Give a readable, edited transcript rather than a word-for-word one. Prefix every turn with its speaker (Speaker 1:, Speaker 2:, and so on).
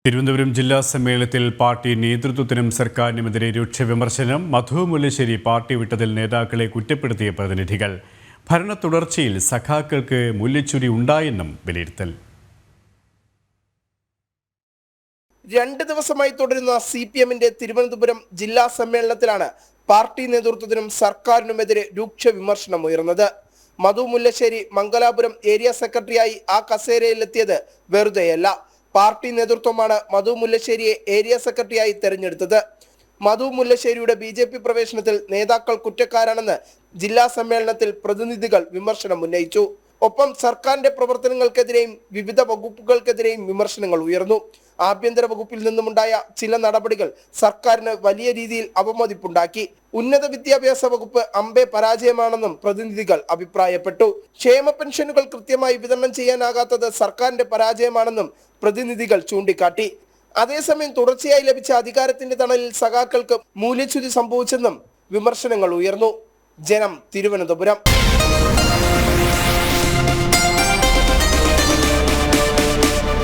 Speaker 1: തിരുവനന്തപുരം ജില്ലാ സമ്മേളനത്തിൽ പാർട്ടി നേതൃത്വത്തിനും സർക്കാരിനുമെതിരെ രൂക്ഷ വിമർശനം. മധു മുല്ലശ്ശേരി പാർട്ടി വിട്ടതിൽ നേതാക്കളെ കുറ്റപ്പെടുത്തിയ പ്രതിനിധികൾ. ഭരണ തുടർച്ചയിൽ സഖാക്കൾക്ക് മൂല്യച്യുതി ഉണ്ടായെന്നും വിലയിരുത്തൽ.
Speaker 2: 2 ദിവസമായി തുടരുന്ന CPM-ന്റെ തിരുവനന്തപുരം ജില്ലാ സമ്മേളനത്തിലാണ് പാർട്ടി നേതൃത്വത്തിനും സർക്കാരിനുമെതിരെ രൂക്ഷ വിമർശനം ഉയർന്നത്. മധു മുല്ലശ്ശേരി മംഗലാപുരം ഏരിയ സെക്രട്ടറിയായി ആ കസേരയിലെത്തിയത് വെറുതെയല്ല. പാർട്ടി നേതൃത്വമാണ് മധു മുല്ലശ്ശേരിയെ ഏരിയ സെക്രട്ടറിയായി തെരഞ്ഞെടുത്തത്. മധു മുല്ലശ്ശേരിയുടെ BJP പ്രവേശനത്തിൽ നേതാക്കൾ കുറ്റക്കാരാണെന്ന് ജില്ലാ സമ്മേളനത്തിൽ പ്രതിനിധികൾ വിമർശനം ഉന്നയിച്ചു. ഒപ്പം സർക്കാരിന്റെ പ്രവർത്തനങ്ങൾക്കെതിരെയും വിവിധ വകുപ്പുകൾക്കെതിരെയും വിമർശനങ്ങൾ ഉയർന്നു. ആഭ്യന്തര വകുപ്പിൽ നിന്നുമുണ്ടായ ചില നടപടികൾ സർക്കാരിന് വലിയ രീതിയിൽ അവമതിപ്പുണ്ടാക്കി. ഉന്നത വിദ്യാഭ്യാസ വകുപ്പ് അമ്പേ പരാജയമാണെന്നും പ്രതിനിധികൾ അഭിപ്രായപ്പെട്ടു. ക്ഷേമ പെൻഷനുകൾ കൃത്യമായി വിതരണം ചെയ്യാനാകാത്തത് സർക്കാരിന്റെ പരാജയമാണെന്നും പ്രതിനിധികൾ ചൂണ്ടിക്കാട്ടി. അതേസമയം തുടർച്ചയായി ലഭിച്ച അധികാരത്തിന്റെ തണലിൽ സഖാക്കൾക്ക് മൂല്യച്യുതി സംഭവിച്ചെന്നും വിമർശനങ്ങൾ ഉയർന്നു. ജനം, തിരുവനന്തപുരം.